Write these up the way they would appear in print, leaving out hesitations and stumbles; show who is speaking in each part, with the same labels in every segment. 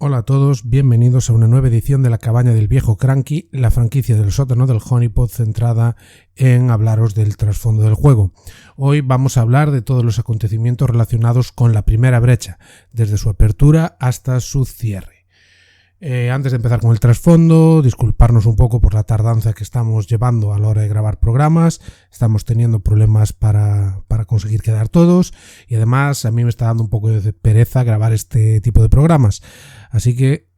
Speaker 1: Hola a todos, bienvenidos a una nueva edición de La Cabaña del Viejo Cranky, la franquicia del sótano del Honeypot centrada en hablaros del trasfondo del juego. Hoy vamos a hablar de todos los acontecimientos relacionados con la primera brecha, desde su apertura hasta su cierre. Antes de empezar con el trasfondo, disculparnos un poco por la tardanza que estamos llevando a la hora de grabar programas. Estamos teniendo problemas para conseguir quedar todos y además a mí me está dando un poco de pereza grabar este tipo de programas. Así que,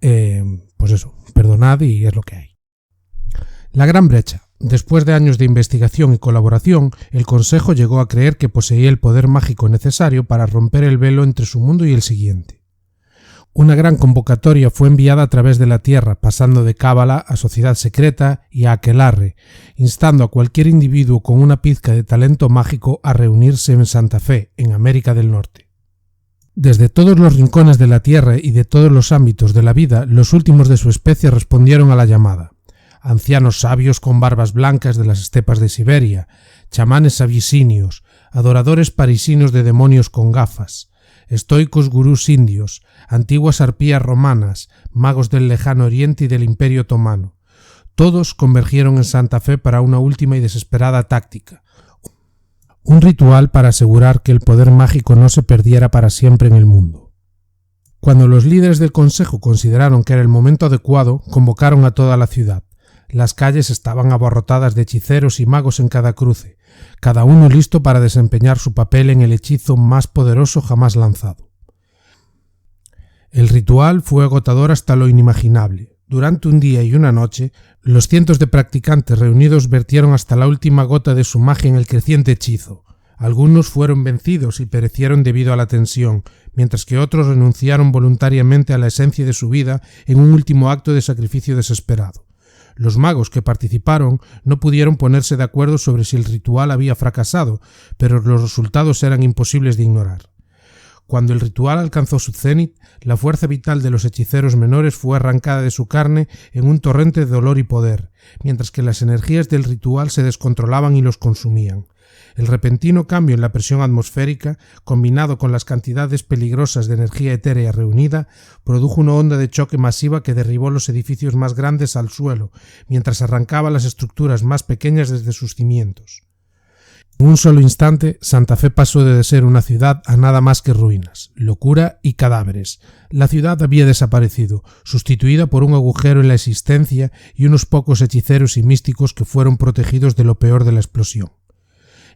Speaker 1: pues eso, perdonad y es lo que hay. La Gran Brecha. Después de años de investigación y colaboración, el Consejo llegó a creer que poseía el poder mágico necesario para romper el velo entre su mundo y el siguiente. Una gran convocatoria fue enviada a través de la Tierra, pasando de Cábala a Sociedad Secreta y a Aquelarre, instando a cualquier individuo con una pizca de talento mágico a reunirse en Santa Fe, en América del Norte. Desde todos los rincones de la Tierra y de todos los ámbitos de la vida, los últimos de su especie respondieron a la llamada. Ancianos sabios con barbas blancas de las estepas de Siberia, chamanes abisinios, adoradores parisinos de demonios con gafas, estoicos gurús indios, antiguas arpías romanas, magos del lejano oriente y del Imperio otomano. Todos convergieron en Santa Fe para una última y desesperada táctica. Un ritual para asegurar que el poder mágico no se perdiera para siempre en el mundo. Cuando los líderes del Consejo consideraron que era el momento adecuado, convocaron a toda la ciudad. Las calles estaban abarrotadas de hechiceros y magos en cada cruce, cada uno listo para desempeñar su papel en el hechizo más poderoso jamás lanzado. El ritual fue agotador hasta lo inimaginable. Durante un día y una noche, los cientos de practicantes reunidos vertieron hasta la última gota de su magia en el creciente hechizo. Algunos fueron vencidos y perecieron debido a la tensión, mientras que otros renunciaron voluntariamente a la esencia de su vida en un último acto de sacrificio desesperado. Los magos que participaron no pudieron ponerse de acuerdo sobre si el ritual había fracasado, pero los resultados eran imposibles de ignorar. Cuando el ritual alcanzó su cenit, la fuerza vital de los hechiceros menores fue arrancada de su carne en un torrente de dolor y poder, mientras que las energías del ritual se descontrolaban y los consumían. El repentino cambio en la presión atmosférica, combinado con las cantidades peligrosas de energía etérea reunida, produjo una onda de choque masiva que derribó los edificios más grandes al suelo, mientras arrancaba las estructuras más pequeñas desde sus cimientos. En un solo instante, Santa Fe pasó de ser una ciudad a nada más que ruinas, locura y cadáveres. La ciudad había desaparecido, sustituida por un agujero en la existencia y unos pocos hechiceros y místicos que fueron protegidos de lo peor de la explosión.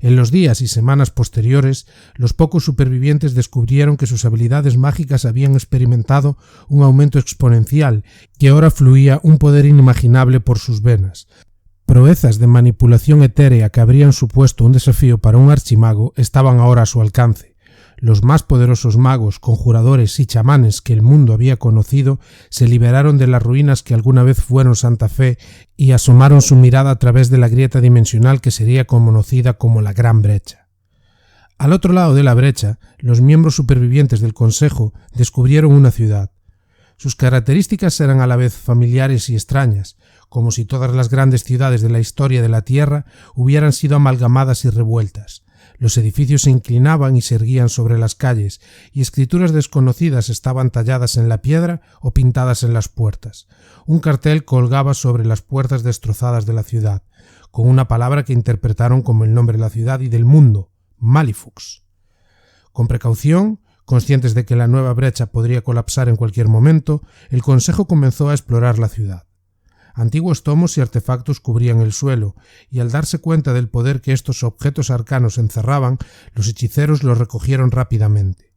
Speaker 1: En los días y semanas posteriores, los pocos supervivientes descubrieron que sus habilidades mágicas habían experimentado un aumento exponencial y que ahora fluía un poder inimaginable por sus venas. Proezas de manipulación etérea que habrían supuesto un desafío para un archimago estaban ahora a su alcance. Los más poderosos magos, conjuradores y chamanes que el mundo había conocido se liberaron de las ruinas que alguna vez fueron Santa Fe y asomaron su mirada a través de la grieta dimensional que sería conocida como la Gran Brecha. Al otro lado de la brecha, los miembros supervivientes del Consejo descubrieron una ciudad. Sus características eran a la vez familiares y extrañas, como si todas las grandes ciudades de la historia de la Tierra hubieran sido amalgamadas y revueltas. Los edificios se inclinaban y se erguían sobre las calles, y escrituras desconocidas estaban talladas en la piedra o pintadas en las puertas. Un cartel colgaba sobre las puertas destrozadas de la ciudad, con una palabra que interpretaron como el nombre de la ciudad y del mundo, Malifux. Con precaución, conscientes de que la nueva brecha podría colapsar en cualquier momento, el Consejo comenzó a explorar la ciudad. Antiguos tomos y artefactos cubrían el suelo, y al darse cuenta del poder que estos objetos arcanos encerraban, los hechiceros los recogieron rápidamente.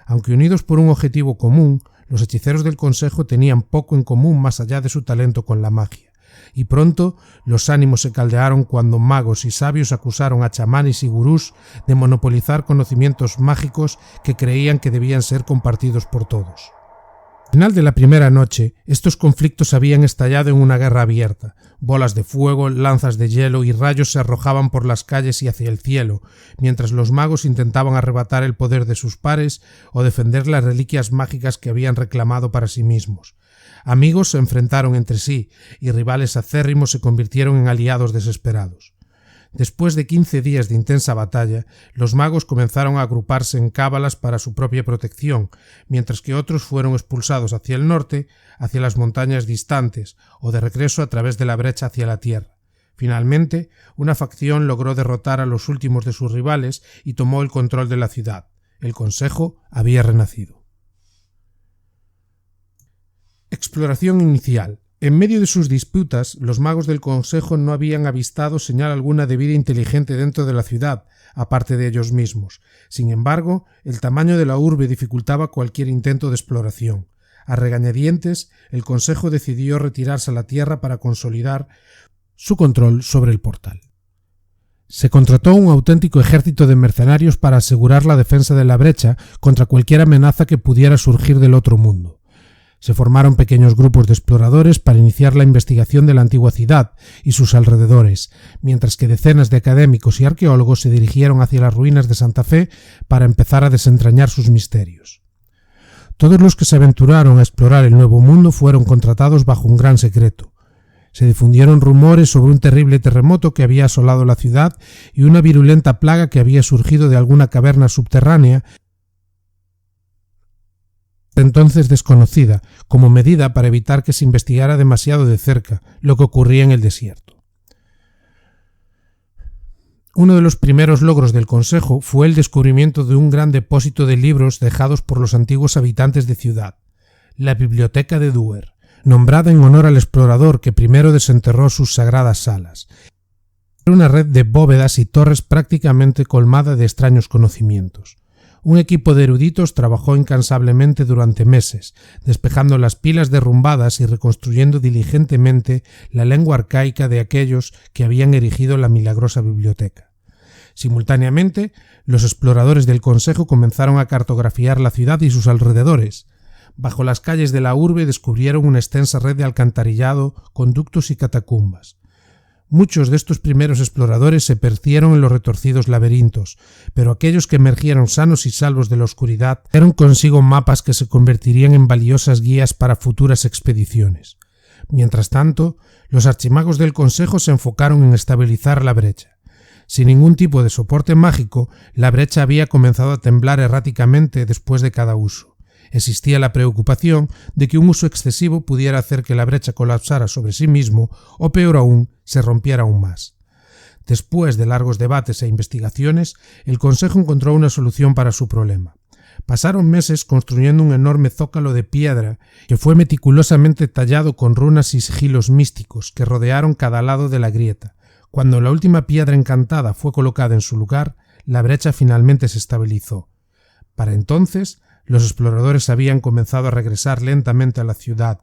Speaker 1: Aunque unidos por un objetivo común, los hechiceros del Consejo tenían poco en común más allá de su talento con la magia, y pronto los ánimos se caldearon cuando magos y sabios acusaron a chamanes y gurús de monopolizar conocimientos mágicos que creían que debían ser compartidos por todos. Al final de la primera noche, estos conflictos habían estallado en una guerra abierta. Bolas de fuego, lanzas de hielo y rayos se arrojaban por las calles y hacia el cielo, mientras los magos intentaban arrebatar el poder de sus pares o defender las reliquias mágicas que habían reclamado para sí mismos. Amigos se enfrentaron entre sí y rivales acérrimos se convirtieron en aliados desesperados. Después de 15 días de intensa batalla, los magos comenzaron a agruparse en cábalas para su propia protección, mientras que otros fueron expulsados hacia el norte, hacia las montañas distantes, o de regreso a través de la brecha hacia la tierra. Finalmente, una facción logró derrotar a los últimos de sus rivales y tomó el control de la ciudad. El Consejo había renacido. Exploración inicial. En medio de sus disputas, los magos del Consejo no habían avistado señal alguna de vida inteligente dentro de la ciudad, aparte de ellos mismos. Sin embargo, el tamaño de la urbe dificultaba cualquier intento de exploración. A regañadientes, el Consejo decidió retirarse a la tierra para consolidar su control sobre el portal. Se contrató un auténtico ejército de mercenarios para asegurar la defensa de la brecha contra cualquier amenaza que pudiera surgir del otro mundo. Se formaron pequeños grupos de exploradores para iniciar la investigación de la antigua ciudad y sus alrededores, mientras que decenas de académicos y arqueólogos se dirigieron hacia las ruinas de Santa Fe para empezar a desentrañar sus misterios. Todos los que se aventuraron a explorar el Nuevo Mundo fueron contratados bajo un gran secreto. Se difundieron rumores sobre un terrible terremoto que había asolado la ciudad y una virulenta plaga que había surgido de alguna caverna subterránea entonces desconocida, como medida para evitar que se investigara demasiado de cerca lo que ocurría en el desierto. Uno de los primeros logros del Consejo fue el descubrimiento de un gran depósito de libros dejados por los antiguos habitantes de ciudad, la Biblioteca de Duer, nombrada en honor al explorador que primero desenterró sus sagradas salas. Era una red de bóvedas y torres prácticamente colmada de extraños conocimientos. Un equipo de eruditos trabajó incansablemente durante meses, despejando las pilas derrumbadas y reconstruyendo diligentemente la lengua arcaica de aquellos que habían erigido la milagrosa biblioteca. Simultáneamente, los exploradores del Consejo comenzaron a cartografiar la ciudad y sus alrededores. Bajo las calles de la urbe descubrieron una extensa red de alcantarillado, conductos y catacumbas. Muchos de estos primeros exploradores se perdieron en los retorcidos laberintos, pero aquellos que emergieron sanos y salvos de la oscuridad trajeron consigo mapas que se convertirían en valiosas guías para futuras expediciones. Mientras tanto, los archimagos del Consejo se enfocaron en estabilizar la brecha. Sin ningún tipo de soporte mágico, la brecha había comenzado a temblar erráticamente después de cada uso. Existía la preocupación de que un uso excesivo pudiera hacer que la brecha colapsara sobre sí mismo o, peor aún, se rompiera aún más. Después de largos debates e investigaciones, el Consejo encontró una solución para su problema. Pasaron meses construyendo un enorme zócalo de piedra que fue meticulosamente tallado con runas y sigilos místicos que rodearon cada lado de la grieta. Cuando la última piedra encantada fue colocada en su lugar, la brecha finalmente se estabilizó. Para entonces, los exploradores habían comenzado a regresar lentamente a la ciudad.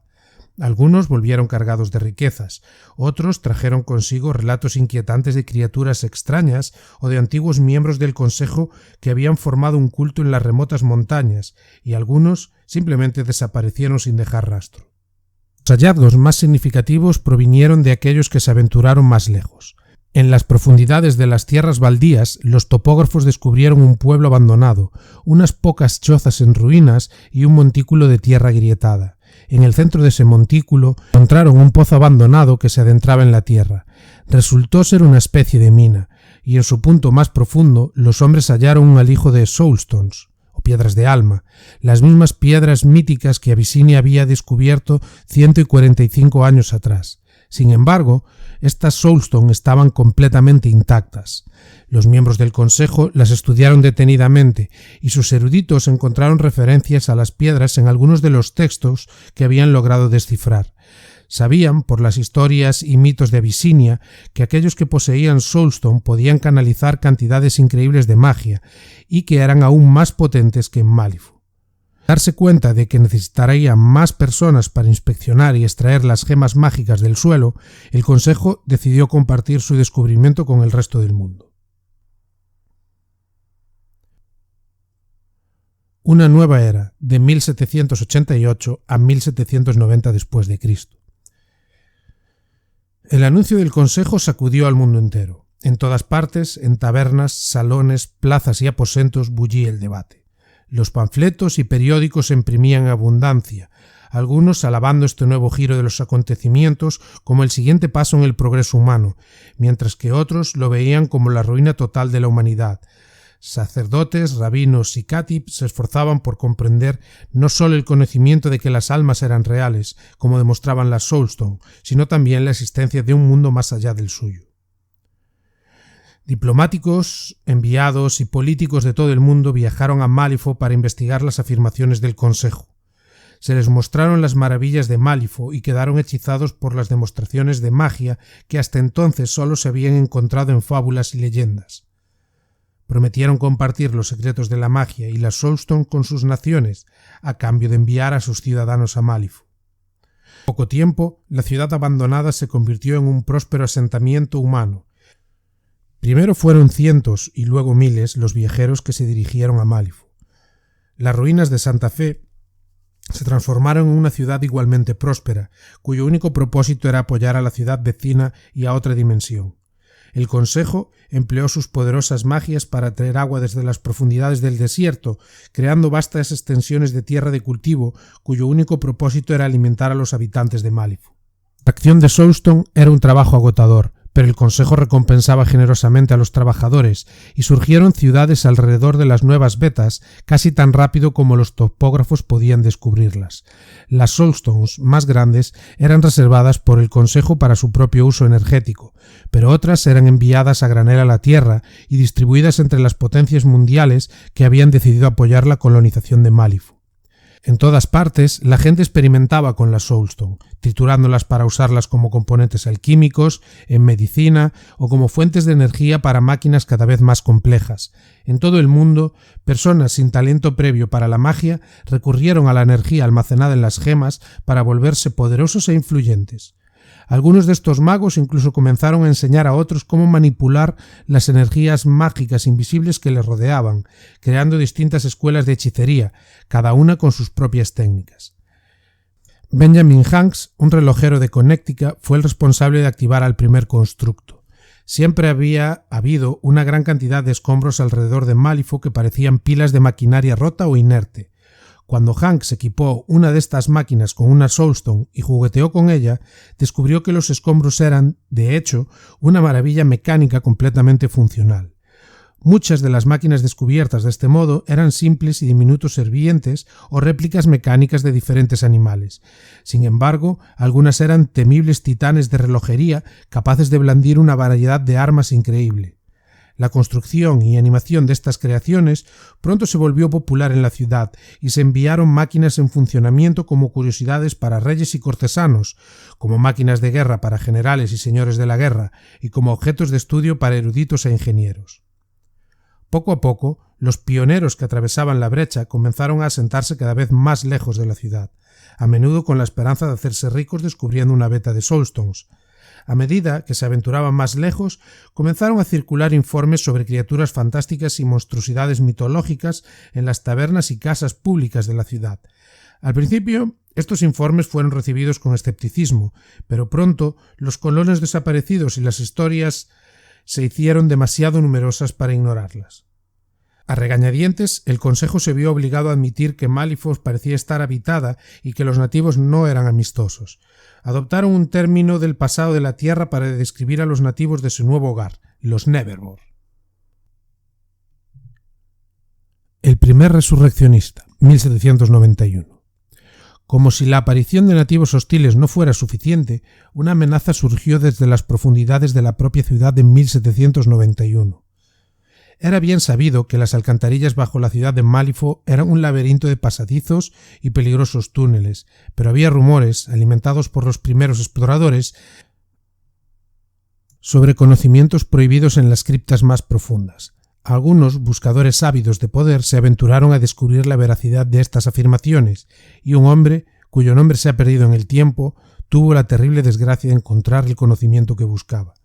Speaker 1: Algunos volvieron cargados de riquezas, otros trajeron consigo relatos inquietantes de criaturas extrañas o de antiguos miembros del Consejo que habían formado un culto en las remotas montañas, y algunos simplemente desaparecieron sin dejar rastro. Los hallazgos más significativos provinieron de aquellos que se aventuraron más lejos. En las profundidades de las tierras baldías, los topógrafos descubrieron un pueblo abandonado, unas pocas chozas en ruinas y un montículo de tierra agrietada. En el centro de ese montículo encontraron un pozo abandonado que se adentraba en la tierra. Resultó ser una especie de mina, y en su punto más profundo los hombres hallaron un alijo de soulstones, o piedras de alma, las mismas piedras míticas que Abisinia había descubierto 145 años atrás. Sin embargo, estas soulstone estaban completamente intactas. Los miembros del Consejo las estudiaron detenidamente y sus eruditos encontraron referencias a las piedras en algunos de los textos que habían logrado descifrar. Sabían, por las historias y mitos de Abisinia, que aquellos que poseían soulstone podían canalizar cantidades increíbles de magia y que eran aún más potentes que en Málifu. Darse cuenta de que necesitaría más personas para inspeccionar y extraer las gemas mágicas del suelo, el Consejo decidió compartir su descubrimiento con el resto del mundo. Una nueva era, de 1788 a 1790 después de Cristo. El anuncio del Consejo sacudió al mundo entero. En todas partes, en tabernas, salones, plazas y aposentos bullía el debate. Los panfletos y periódicos se imprimían en abundancia. algunos alabando este nuevo giro de los acontecimientos como el siguiente paso en el progreso humano, mientras que otros lo veían como la ruina total de la humanidad. Sacerdotes, rabinos y cátips se esforzaban por comprender no solo el conocimiento de que las almas eran reales, como demostraban las Soulstone, sino también la existencia de un mundo más allá del suyo. Diplomáticos, enviados y políticos de todo el mundo viajaron a Malifaux para investigar las afirmaciones del Consejo. Se les mostraron las maravillas de Malifaux y quedaron hechizados por las demostraciones de magia que hasta entonces solo se habían encontrado en fábulas y leyendas. Prometieron compartir los secretos de la magia y la Soulstone con sus naciones, a cambio de enviar a sus ciudadanos a Malifaux. En poco tiempo, la ciudad abandonada se convirtió en un próspero asentamiento humano. Primero fueron cientos y luego miles los viajeros que se dirigieron a Malifaux. Las ruinas de Santa Fe se transformaron en una ciudad igualmente próspera, cuyo único propósito era apoyar a la ciudad vecina y a otra dimensión. El Consejo empleó sus poderosas magias para traer agua desde las profundidades del desierto, creando vastas extensiones de tierra de cultivo, cuyo único propósito era alimentar a los habitantes de Malifaux. La acción de Soulstone era un trabajo agotador, pero el Consejo recompensaba generosamente a los trabajadores y surgieron ciudades alrededor de las nuevas vetas casi tan rápido como los topógrafos podían descubrirlas. Las Soulstones más grandes eran reservadas por el Consejo para su propio uso energético, pero otras eran enviadas a granel a la Tierra y distribuidas entre las potencias mundiales que habían decidido apoyar la colonización de Malifaux. En todas partes, la gente experimentaba con las Soulstone, triturándolas para usarlas como componentes alquímicos, en medicina o como fuentes de energía para máquinas cada vez más complejas. En todo el mundo, personas sin talento previo para la magia recurrieron a la energía almacenada en las gemas para volverse poderosos e influyentes. Algunos de estos magos incluso comenzaron a enseñar a otros cómo manipular las energías mágicas invisibles que les rodeaban, creando distintas escuelas de hechicería, cada una con sus propias técnicas. Benjamin Hanks, un relojero de Connecticut, fue el responsable de activar al primer constructo. Siempre había habido una gran cantidad de escombros alrededor de Malifaux que parecían pilas de maquinaria rota o inerte. Cuando Hanks equipó una de estas máquinas con una Soulstone y jugueteó con ella, descubrió que los escombros eran, de hecho, una maravilla mecánica completamente funcional. Muchas de las máquinas descubiertas de este modo eran simples y diminutos servientes o réplicas mecánicas de diferentes animales. Sin embargo, algunas eran temibles titanes de relojería capaces de blandir una variedad de armas increíble. La construcción y animación de estas creaciones pronto se volvió popular en la ciudad y se enviaron máquinas en funcionamiento como curiosidades para reyes y cortesanos, como máquinas de guerra para generales y señores de la guerra y como objetos de estudio para eruditos e ingenieros. Poco a poco, los pioneros que atravesaban la brecha comenzaron a asentarse cada vez más lejos de la ciudad, a menudo con la esperanza de hacerse ricos descubriendo una veta de Soulstones. A medida que se aventuraban más lejos, comenzaron a circular informes sobre criaturas fantásticas y monstruosidades mitológicas en las tabernas y casas públicas de la ciudad. Al principio, estos informes fueron recibidos con escepticismo, pero pronto los colonos desaparecidos y las historias se hicieron demasiado numerosas para ignorarlas. A regañadientes, el Consejo se vio obligado a admitir que Malifaux parecía estar habitada y que los nativos no eran amistosos. Adoptaron un término del pasado de la Tierra para describir a los nativos de su nuevo hogar, los Nevermore. El primer resurreccionista, 1791. Como si la aparición de nativos hostiles no fuera suficiente, una amenaza surgió desde las profundidades de la propia ciudad en 1791. Era bien sabido que las alcantarillas bajo la ciudad de Malifaux eran un laberinto de pasadizos y peligrosos túneles, pero había rumores, alimentados por los primeros exploradores, sobre conocimientos prohibidos en las criptas más profundas. Algunos buscadores ávidos de poder se aventuraron a descubrir la veracidad de estas afirmaciones, y un hombre, cuyo nombre se ha perdido en el tiempo, tuvo la terrible desgracia de encontrar el conocimiento que buscaba.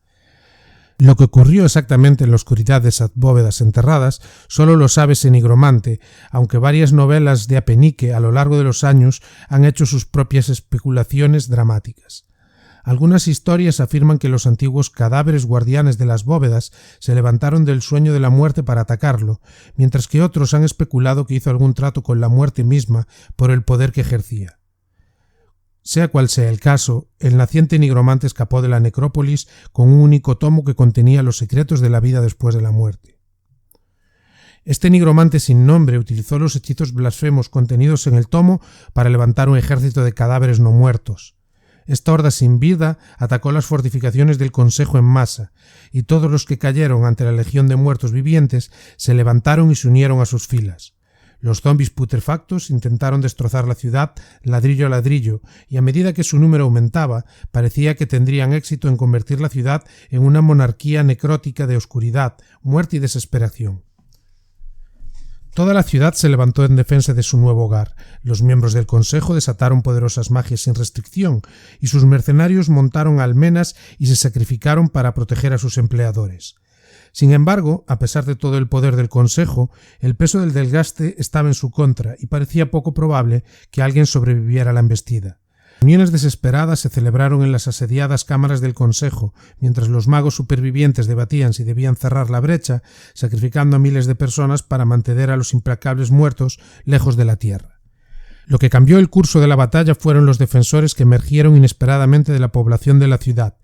Speaker 1: Lo que ocurrió exactamente en la oscuridad de esas bóvedas enterradas solo lo sabe ese nigromante, aunque varias novelas de Apenique a lo largo de los años han hecho sus propias especulaciones dramáticas. Algunas historias afirman que los antiguos cadáveres guardianes de las bóvedas se levantaron del sueño de la muerte para atacarlo, mientras que otros han especulado que hizo algún trato con la muerte misma por el poder que ejercía. Sea cual sea el caso, el naciente nigromante escapó de la necrópolis con un único tomo que contenía los secretos de la vida después de la muerte. Este nigromante sin nombre utilizó los hechizos blasfemos contenidos en el tomo para levantar un ejército de cadáveres no muertos. Esta horda sin vida atacó las fortificaciones del Consejo en masa, y todos los que cayeron ante la legión de muertos vivientes se levantaron y se unieron a sus filas. Los zombies putrefactos intentaron destrozar la ciudad ladrillo a ladrillo, y a medida que su número aumentaba, parecía que tendrían éxito en convertir la ciudad en una monarquía necrótica de oscuridad, muerte y desesperación. Toda la ciudad se levantó en defensa de su nuevo hogar. Los miembros del Consejo desataron poderosas magias sin restricción, y sus mercenarios montaron almenas y se sacrificaron para proteger a sus empleadores. Sin embargo, a pesar de todo el poder del Consejo, el peso del desgaste estaba en su contra y parecía poco probable que alguien sobreviviera a la embestida. Reuniones desesperadas se celebraron en las asediadas cámaras del Consejo, mientras los magos supervivientes debatían si debían cerrar la brecha, sacrificando a miles de personas para mantener a los implacables muertos lejos de la tierra. Lo que cambió el curso de la batalla fueron los defensores que emergieron inesperadamente de la población de la ciudad.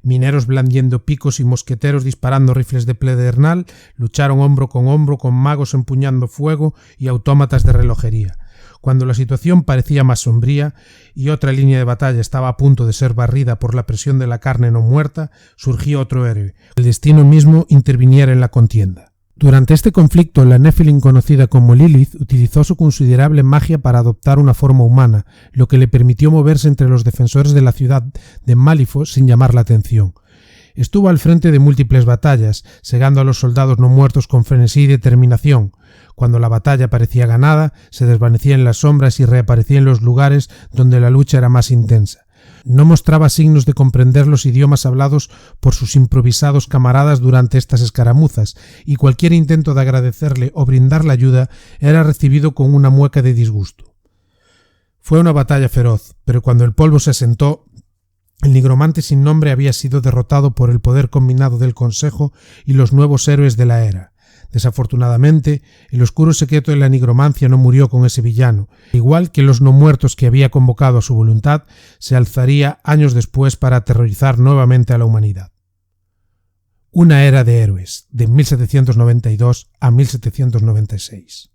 Speaker 1: Mineros blandiendo picos y mosqueteros disparando rifles de pedernal lucharon hombro con magos empuñando fuego y autómatas de relojería. Cuando la situación parecía más sombría y otra línea de batalla estaba a punto de ser barrida por la presión de la carne no muerta, surgió otro héroe. El destino mismo interviniera en la contienda. Durante este conflicto, la Nephilim conocida como Lilith utilizó su considerable magia para adoptar una forma humana, lo que le permitió moverse entre los defensores de la ciudad de Malifaux sin llamar la atención. Estuvo al frente de múltiples batallas, cegando a los soldados no muertos con frenesí y determinación. Cuando la batalla parecía ganada, se desvanecía en las sombras y reaparecía en los lugares donde la lucha era más intensa. No mostraba signos de comprender los idiomas hablados por sus improvisados camaradas durante estas escaramuzas, y cualquier intento de agradecerle o brindarle ayuda era recibido con una mueca de disgusto. Fue una batalla feroz, pero cuando el polvo se asentó, el nigromante sin nombre había sido derrotado por el poder combinado del Consejo y los nuevos héroes de la era. Desafortunadamente, el oscuro secreto de la nigromancia no murió con ese villano, igual que los no muertos que había convocado a su voluntad, se alzaría años después para aterrorizar nuevamente a la humanidad. Una era de héroes, de 1792 a 1796.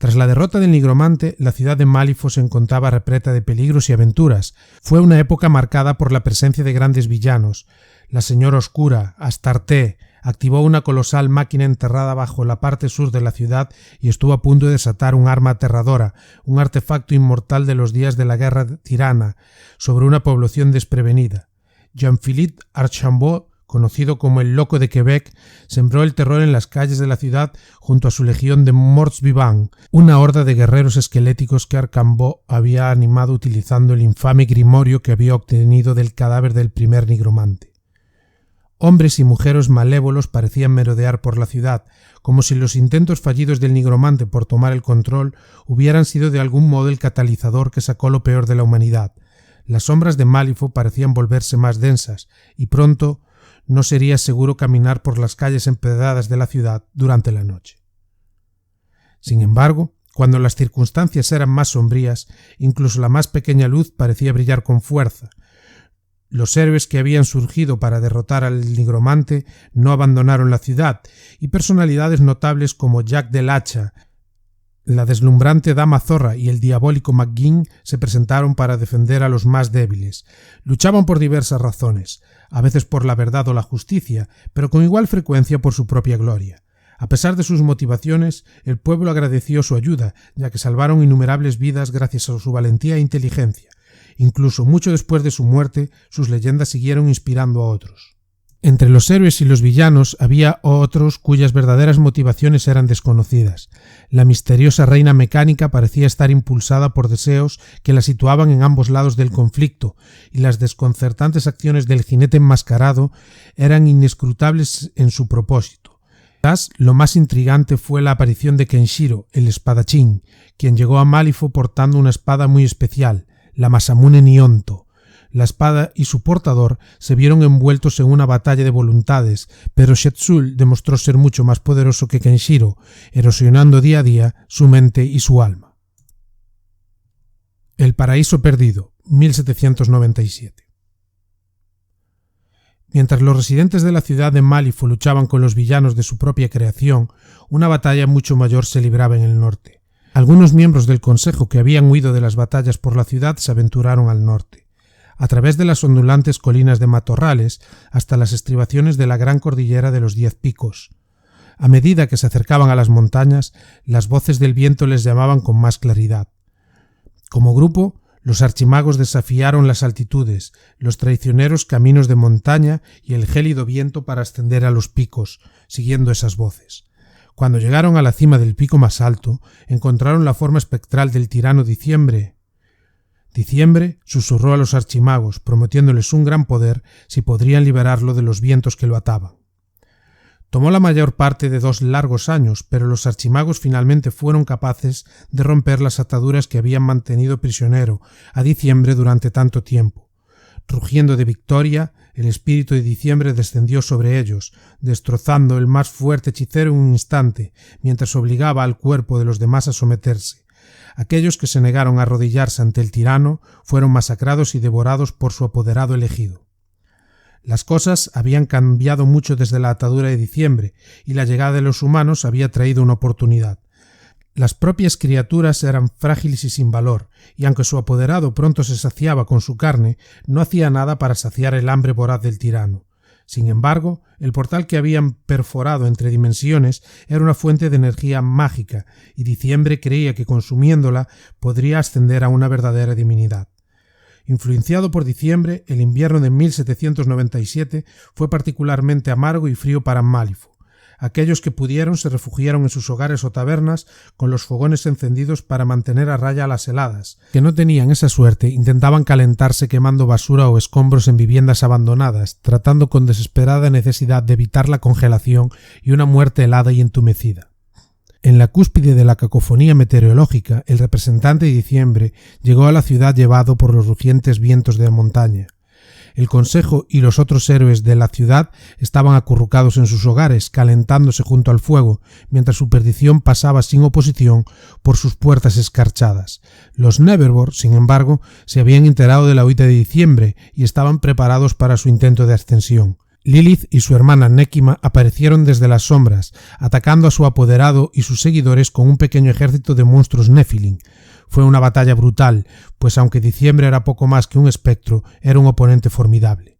Speaker 1: Tras la derrota del nigromante, la ciudad de Malifaux se encontraba repleta de peligros y aventuras. Fue una época marcada por la presencia de grandes villanos. La Señora Oscura, Astarte, activó una colosal máquina enterrada bajo la parte sur de la ciudad y estuvo a punto de desatar un arma aterradora, un artefacto inmortal de los días de la guerra tirana, sobre una población desprevenida. Jean-Philippe Archambault, conocido como el Loco de Quebec, sembró el terror en las calles de la ciudad junto a su legión de morts vivants, una horda de guerreros esqueléticos que Archambault había animado utilizando el infame grimorio que había obtenido del cadáver del primer nigromante. Hombres y mujeres malévolos parecían merodear por la ciudad, como si los intentos fallidos del nigromante por tomar el control hubieran sido de algún modo el catalizador que sacó lo peor de la humanidad. Las sombras de Malifaux parecían volverse más densas, y pronto no sería seguro caminar por las calles empedradas de la ciudad durante la noche. Sin embargo, cuando las circunstancias eran más sombrías, incluso la más pequeña luz parecía brillar con fuerza. Los héroes que habían surgido para derrotar al nigromante no abandonaron la ciudad, y personalidades notables como Jack del Hacha, la deslumbrante Dama Zorra y el diabólico McGinn se presentaron para defender a los más débiles. Luchaban por diversas razones, a veces por la verdad o la justicia, pero con igual frecuencia por su propia gloria. A pesar de sus motivaciones, el pueblo agradeció su ayuda, ya que salvaron innumerables vidas gracias a su valentía e inteligencia. Incluso mucho después de su muerte, sus leyendas siguieron inspirando a otros. Entre los héroes y los villanos había otros cuyas verdaderas motivaciones eran desconocidas. La misteriosa reina mecánica parecía estar impulsada por deseos que la situaban en ambos lados del conflicto, y las desconcertantes acciones del jinete enmascarado eran inescrutables en su propósito. Quizás lo más intrigante fue la aparición de Kenshiro, el espadachín, quien llegó a Malifaux portando una espada muy especial, la Masamune Nionto. La espada y su portador se vieron envueltos en una batalla de voluntades, pero Shetsul demostró ser mucho más poderoso que Kenshiro, erosionando día a día su mente y su alma. El paraíso perdido, 1797. Mientras los residentes de la ciudad de Malifaux luchaban con los villanos de su propia creación, una batalla mucho mayor se libraba en el norte. Algunos miembros del Consejo que habían huido de las batallas por la ciudad se aventuraron al norte, a través de las ondulantes colinas de matorrales hasta las estribaciones de la gran cordillera de los 10 Picos. A medida que se acercaban a las montañas, las voces del viento les llamaban con más claridad. Como grupo, los archimagos desafiaron las altitudes, los traicioneros caminos de montaña y el gélido viento para ascender a los picos, siguiendo esas voces. Cuando llegaron a la cima del pico más alto, encontraron la forma espectral del tirano Diciembre. Diciembre susurró a los archimagos, prometiéndoles un gran poder si podrían liberarlo de los vientos que lo ataban. Tomó la mayor parte de 2 largos años, pero los archimagos finalmente fueron capaces de romper las ataduras que habían mantenido prisionero a Diciembre durante tanto tiempo. Rugiendo de victoria, el espíritu de Diciembre descendió sobre ellos, destrozando el más fuerte hechicero en un instante, mientras obligaba al cuerpo de los demás a someterse. Aquellos que se negaron a arrodillarse ante el tirano fueron masacrados y devorados por su apoderado elegido. Las cosas habían cambiado mucho desde la atadura de Diciembre, y la llegada de los humanos había traído una oportunidad. Las propias criaturas eran frágiles y sin valor, y aunque su apoderado pronto se saciaba con su carne, no hacía nada para saciar el hambre voraz del tirano. Sin embargo, el portal que habían perforado entre dimensiones era una fuente de energía mágica, y Diciembre creía que consumiéndola podría ascender a una verdadera divinidad. Influenciado por Diciembre, el invierno de 1797 fue particularmente amargo y frío para Malifaux. Aquellos que pudieron se refugiaron en sus hogares o tabernas con los fogones encendidos para mantener a raya a las heladas. Que no tenían esa suerte intentaban calentarse quemando basura o escombros en viviendas abandonadas, tratando con desesperada necesidad de evitar la congelación y una muerte helada y entumecida. En la cúspide de la cacofonía meteorológica, el representante de Diciembre llegó a la ciudad llevado por los rugientes vientos de la montaña. El Consejo y los otros héroes de la ciudad estaban acurrucados en sus hogares, calentándose junto al fuego, mientras su perdición pasaba sin oposición por sus puertas escarchadas. Los Neverborn, sin embargo, se habían enterado de la huida de Diciembre y estaban preparados para su intento de ascensión. Lilith y su hermana Nekima aparecieron desde las sombras, atacando a su apoderado y sus seguidores con un pequeño ejército de monstruos Nephilim. Fue una batalla brutal, pues aunque Diciembre era poco más que un espectro, era un oponente formidable.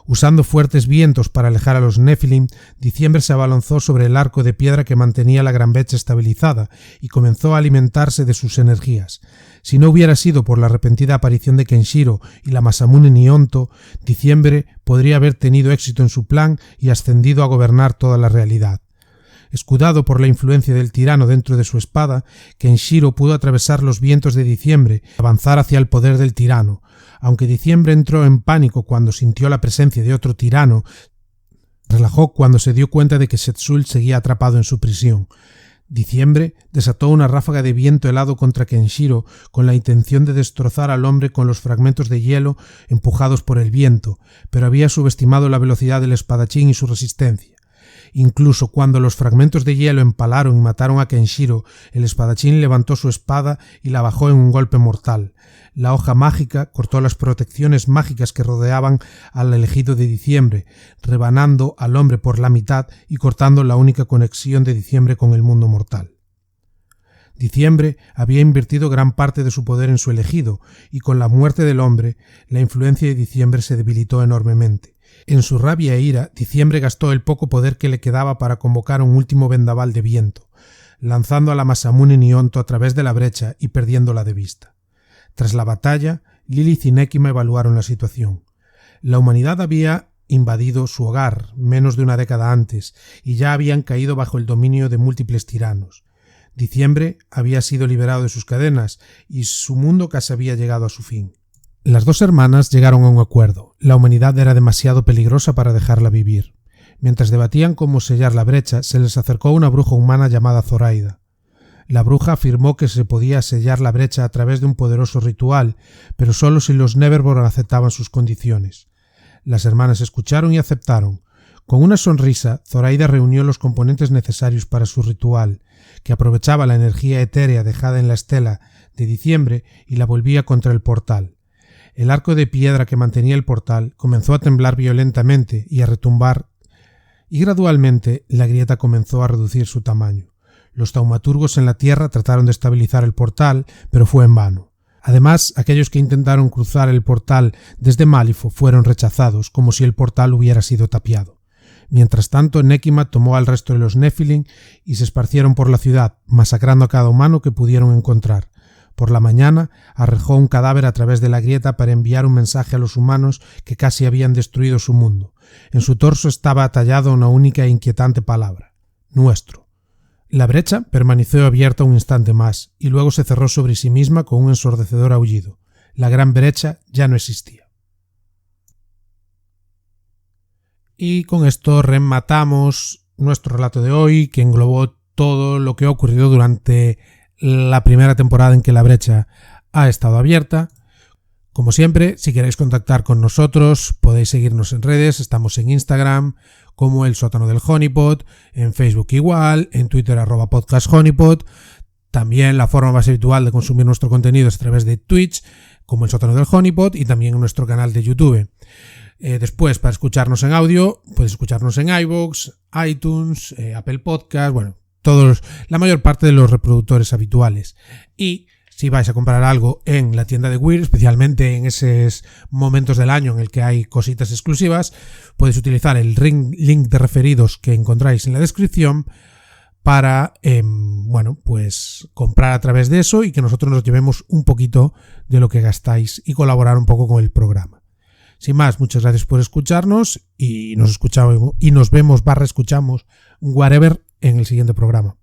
Speaker 1: Usando fuertes vientos para alejar a los Nephilim, Diciembre se abalanzó sobre el arco de piedra que mantenía la gran brecha estabilizada y comenzó a alimentarse de sus energías. Si no hubiera sido por la repentina aparición de Kenshiro y la Masamune Nihonto, Diciembre podría haber tenido éxito en su plan y ascendido a gobernar toda la realidad. Escudado por la influencia del tirano dentro de su espada, Kenshiro pudo atravesar los vientos de Diciembre y avanzar hacia el poder del tirano. Aunque Diciembre entró en pánico cuando sintió la presencia de otro tirano, relajó cuando se dio cuenta de que Setsul seguía atrapado en su prisión. Diciembre desató una ráfaga de viento helado contra Kenshiro con la intención de destrozar al hombre con los fragmentos de hielo empujados por el viento, pero había subestimado la velocidad del espadachín y su resistencia. Incluso cuando los fragmentos de hielo empalaron y mataron a Kenshiro, el espadachín levantó su espada y la bajó en un golpe mortal. La hoja mágica cortó las protecciones mágicas que rodeaban al elegido de Diciembre, rebanando al hombre por la mitad y cortando la única conexión de Diciembre con el mundo mortal. Diciembre había invertido gran parte de su poder en su elegido, y con la muerte del hombre, la influencia de Diciembre se debilitó enormemente. En su rabia e ira, Diciembre gastó el poco poder que le quedaba para convocar un último vendaval de viento, lanzando a la Masamune Nihonto a través de la brecha y perdiéndola de vista. Tras la batalla, Lilith y Nekima evaluaron la situación. La humanidad había invadido su hogar menos de una década antes y ya habían caído bajo el dominio de múltiples tiranos. Diciembre había sido liberado de sus cadenas y su mundo casi había llegado a su fin. Las dos hermanas llegaron a un acuerdo. La humanidad era demasiado peligrosa para dejarla vivir. Mientras debatían cómo sellar la brecha, se les acercó una bruja humana llamada Zoraida. La bruja afirmó que se podía sellar la brecha a través de un poderoso ritual, pero solo si los Neverborn aceptaban sus condiciones. Las hermanas escucharon y aceptaron. Con una sonrisa, Zoraida reunió los componentes necesarios para su ritual, que aprovechaba la energía etérea dejada en la estela de diciembre y la volvía contra el portal. El arco de piedra que mantenía el portal comenzó a temblar violentamente y a retumbar, y gradualmente la grieta comenzó a reducir su tamaño. Los taumaturgos en la tierra trataron de estabilizar el portal, pero fue en vano. Además, aquellos que intentaron cruzar el portal desde Malifaux fueron rechazados, como si el portal hubiera sido tapiado. Mientras tanto, Nekima tomó al resto de los Nephilim y se esparcieron por la ciudad, masacrando a cada humano que pudieron encontrar. Por la mañana, arrojó un cadáver a través de la grieta para enviar un mensaje a los humanos que casi habían destruido su mundo. En su torso estaba tallada una única e inquietante palabra: nuestro. La brecha permaneció abierta un instante más y luego se cerró sobre sí misma con un ensordecedor aullido. La gran brecha ya no existía. Y con esto rematamos nuestro relato de hoy, que englobó todo lo que ha ocurrido durante la primera temporada en que la brecha ha estado abierta. Como siempre, si queréis contactar con nosotros, podéis seguirnos en redes. Estamos en Instagram como El Sótano del Honeypot, en Facebook igual, en Twitter @podcasthoneypot. También la forma más habitual de consumir nuestro contenido es a través de Twitch, como El Sótano del Honeypot, y también en nuestro canal de YouTube. Después, para escucharnos en audio, puedes escucharnos en iVoox, iTunes, Apple Podcast, la mayor parte de los reproductores habituales. Y si vais a comprar algo en la tienda de Weir, especialmente en esos momentos del año en el que hay cositas exclusivas, podéis utilizar el link de referidos que encontráis en la descripción para comprar a través de eso y que nosotros nos llevemos un poquito de lo que gastáis y colaborar un poco con el programa. Sin más, muchas gracias por escucharnos y nos vemos / escuchamos whatever en el siguiente programa.